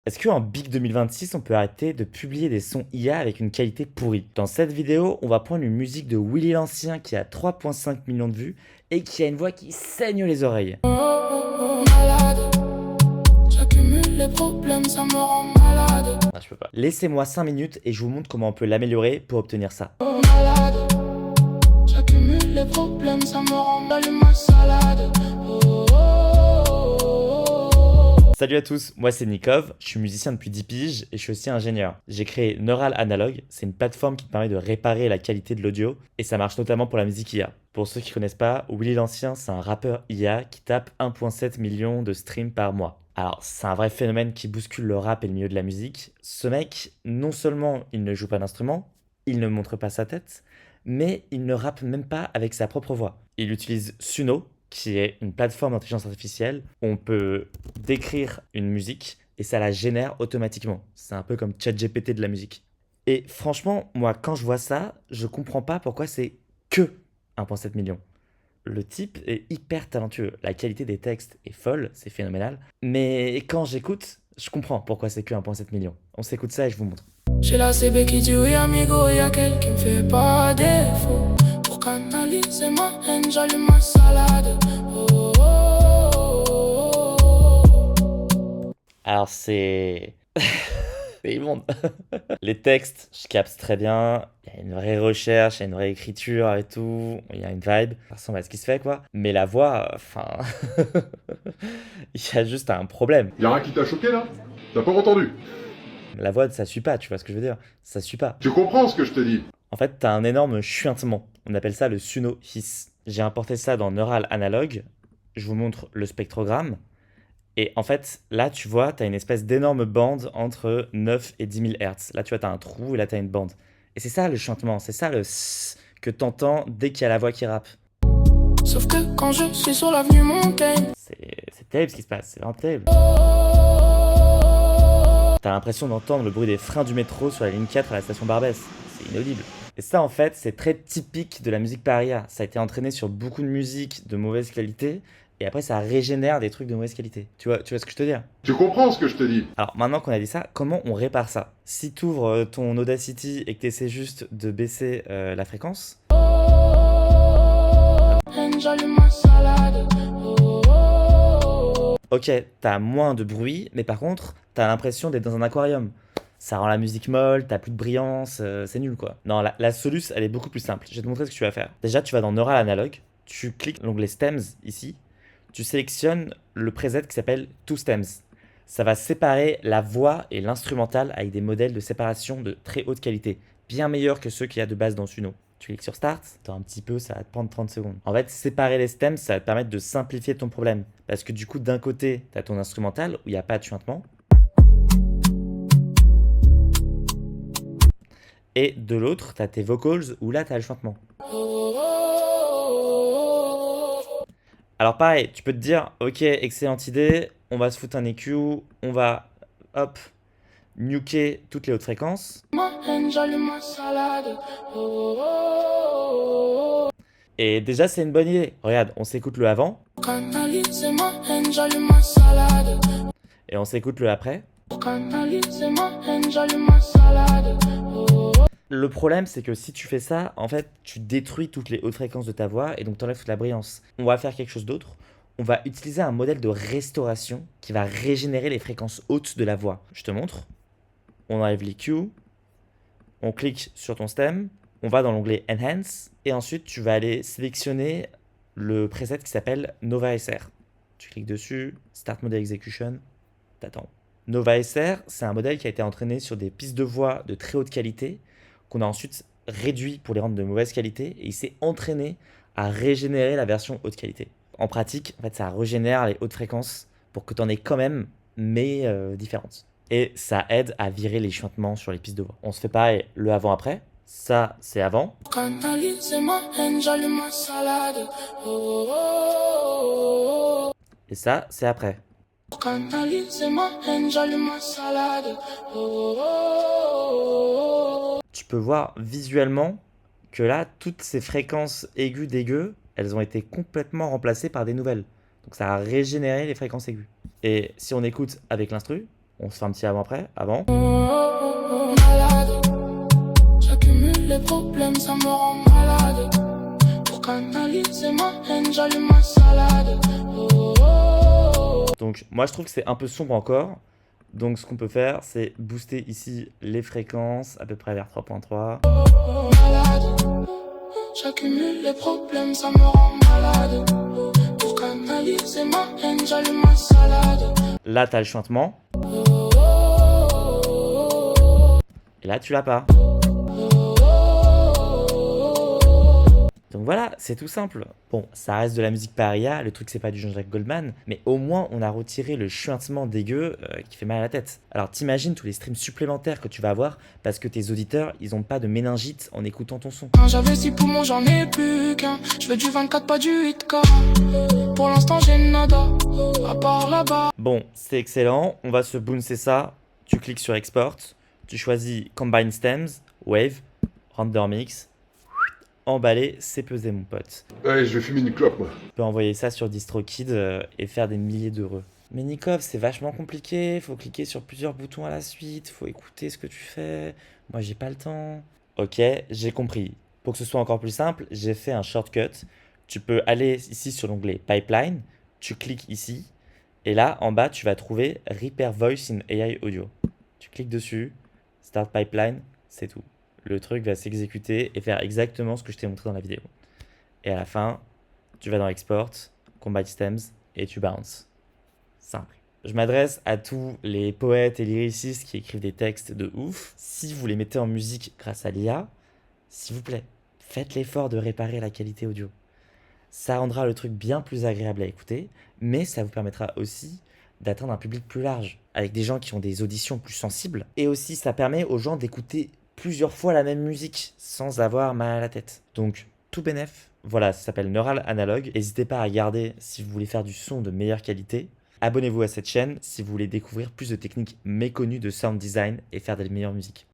Est-ce qu'en Big 2026, on peut arrêter de publier des sons IA avec une qualité pourrie? Dans cette vidéo, on va prendre une musique de Willy l'Ancien qui a 3,5 millions de vues et qui a une voix qui saigne les oreilles. Malade, j'accumule les problèmes, ça me rend malade. Ah, je peux pas. Laissez-moi 5 minutes et je vous montre comment on peut l'améliorer pour obtenir ça. Malade, j'accumule les problèmes, ça me rend dans ma salade. Salut à tous, moi c'est Nikov, je suis musicien depuis 10 piges et je suis aussi ingénieur. J'ai créé Neural Analog, c'est une plateforme qui te permet de réparer la qualité de l'audio et ça marche notamment pour la musique IA. Pour ceux qui connaissent pas, Willy l'Ancien c'est un rappeur IA qui tape 1,7 million de streams par mois. Alors c'est un vrai phénomène qui bouscule le rap et le milieu de la musique. Ce mec, non seulement il ne joue pas d'instrument, il ne montre pas sa tête, mais il ne rappe même pas avec sa propre voix. Il utilise Suno, qui est une plateforme d'intelligence artificielle où on peut décrire une musique et ça la génère automatiquement. C'est un peu comme ChatGPT de la musique. Et franchement, moi, quand je vois ça, je comprends pas pourquoi c'est que 1,7 million. Le type est hyper talentueux. La qualité des textes est folle, c'est phénoménal. Mais quand j'écoute, je comprends pourquoi c'est que 1,7 million. On s'écoute ça et je vous montre. J'ai la CB qui dit oui amigo, y'a quelqu'un qui me fait pas défaut. Pour canaliser ma haine, j'allume ma salade. Alors c'est... c'est immonde. Les textes, je capte très bien. Il y a une vraie recherche, il y a une vraie écriture et tout. Il y a une vibe. Ça ressemble à ce qui se fait, quoi. Mais la voix, enfin... il y a juste un problème. Y'a rien qui t'a choqué là? T'as pas entendu? La voix, ça suit pas, tu vois ce que je veux dire? Ça suit pas. Tu comprends ce que je te dis? En fait, t'as un énorme chuintement. On appelle ça le Suno Hiss. J'ai importé ça dans Neural Analog. Je vous montre le spectrogramme. Et en fait, là, tu vois, tu as une espèce d'énorme bande entre 9 et 10 000 Hz. Là, tu vois, tu as un trou et là, tu as une bande. Et c'est ça le chantement, c'est ça le s que tu entends dès qu'il y a la voix qui rappe. Sauf que quand je suis sur l'avenue Montaigne, C'est terrible ce qui se passe, c'est vraiment terrible. T'as l'impression d'entendre le bruit des freins du métro sur la ligne 4 à la station Barbès. C'est inaudible. Et ça, en fait, c'est très typique de la musique paria. Ça a été entraîné sur beaucoup de musique de mauvaise qualité. Et après, ça régénère des trucs de mauvaise qualité. Tu vois ce que je te dis? Tu comprends ce que je te dis? Alors maintenant qu'on a dit ça, comment on répare ça? Si tu ouvres ton Audacity et que tu essaies juste de baisser la fréquence, j'allume ma salade. ok, t'as moins de bruit, mais par contre, t'as l'impression d'être dans un aquarium. Ça rend la musique molle, t'as plus de brillance, c'est nul quoi. Non, la soluce, elle est beaucoup plus simple. Je vais te montrer ce que tu vas faire. Déjà, tu vas dans Neural Analog, tu cliques l'onglet Stems ici, tu sélectionnes le preset qui s'appelle Two Stems. Ça va séparer la voix et l'instrumental avec des modèles de séparation de très haute qualité, bien meilleurs que ceux qu'il y a de base dans Suno. Tu cliques sur Start, attends un petit peu, ça va te prendre 30 secondes. En fait, séparer les stems, ça va te permettre de simplifier ton problème. Parce que du coup, d'un côté, tu as ton instrumental où il n'y a pas de chuintement. Et de l'autre, tu as tes vocals où là, tu as le chuintement. Alors pareil, tu peux te dire, ok, excellente idée, on va se foutre un EQ, on va, hop, nuker toutes les hautes fréquences. Ma haine, j'allume ma salade. Et déjà, c'est une bonne idée. Regarde, on s'écoute le avant Canaliser ma haine, j'allume ma salade. et on s'écoute le après. Canaliser ma haine, j'allume ma salade. Le problème, c'est que si tu fais ça, en fait, tu détruis toutes les hautes fréquences de ta voix et donc t'enlèves toute la brillance. On va faire quelque chose d'autre. On va utiliser un modèle de restauration qui va régénérer les fréquences hautes de la voix. Je te montre. On enlève l'EQ, on clique sur ton stem, on va dans l'onglet Enhance et ensuite tu vas aller sélectionner le preset qui s'appelle Nova SR. Tu cliques dessus, Start Model Execution, t'attends. Nova SR, c'est un modèle qui a été entraîné sur des pistes de voix de très haute qualité qu'on a ensuite réduit pour les rendre de mauvaise qualité et il s'est entraîné à régénérer la version haute qualité. En pratique, en fait, ça régénère les hautes fréquences pour que tu en aies quand même, mais différentes. Et ça aide à virer les chuintements sur les pistes de voix. On se fait pareil le avant-après. Ça, c'est avant. Canaliser ma haine, j'allume ma salade. Et ça, c'est après. Canaliser ma haine, j'allume ma salade. Tu peux voir visuellement que là, toutes ces fréquences aiguës dégueu, elles ont été complètement remplacées par des nouvelles. Donc ça a régénéré les fréquences aiguës. Et si on écoute avec l'instru, On se fait un petit avant-après, avant. Malade. J'accumule les problèmes, ça me rend malade. Pour canaliser ma haine, j'allume ma salade. Donc moi je trouve que c'est un peu sombre encore. Donc ce qu'on peut faire, c'est booster ici les fréquences, à peu près vers 3.3. Malade. J'accumule les problèmes, ça me rend malade. Pour canaliser ma haine, j'allume ma salade. Là t'as le chuintement. Et là tu l'as pas. Donc voilà, c'est tout simple. Bon, ça reste de la musique par IA, le truc c'est pas du Jean-Jacques Goldman, mais au moins on a retiré le chuintement dégueu qui fait mal à la tête. Alors t'imagines tous les streams supplémentaires que tu vas avoir parce que tes auditeurs, ils ont pas de méningite en écoutant ton son. Quand j'avais 6 poumons, j'en ai plus qu'un. Je veux du 24, pas du 8K. Pour l'instant, j'ai nada, à part là-bas. Bon, c'est excellent, on va se bouncer ça. Tu cliques sur Export, tu choisis Combine Stems, Wave, Render Mix. Emballé, c'est pesé mon pote. Allez, je vais fumer une clope, moi. Tu peux envoyer ça sur DistroKid et faire des milliers d'heureux. Mais Nikov, c'est vachement compliqué, faut cliquer sur plusieurs boutons à la suite, faut écouter ce que tu fais. Moi, j'ai pas le temps. Ok, j'ai compris. Pour que ce soit encore plus simple, j'ai fait un shortcut. Tu peux aller ici sur l'onglet Pipeline, tu cliques ici, et là, en bas, tu vas trouver Repair Voice in AI Audio. Tu cliques dessus, Start Pipeline, c'est tout. Le truc va s'exécuter et faire exactement ce que je t'ai montré dans la vidéo. Et à la fin, tu vas dans Export, Combine Stems et tu bounce. Simple. Je m'adresse à tous les poètes et lyricistes qui écrivent des textes de ouf. Si vous les mettez en musique grâce à l'IA, s'il vous plaît, faites l'effort de réparer la qualité audio. Ça rendra le truc bien plus agréable à écouter, mais ça vous permettra aussi d'atteindre un public plus large, avec des gens qui ont des auditions plus sensibles. Et aussi, ça permet aux gens d'écouter plusieurs fois la même musique sans avoir mal à la tête. Donc, tout bénef. Voilà, ça s'appelle Neural Analog. N'hésitez pas à regarder si vous voulez faire du son de meilleure qualité. Abonnez-vous à cette chaîne si vous voulez découvrir plus de techniques méconnues de sound design et faire des meilleures musiques.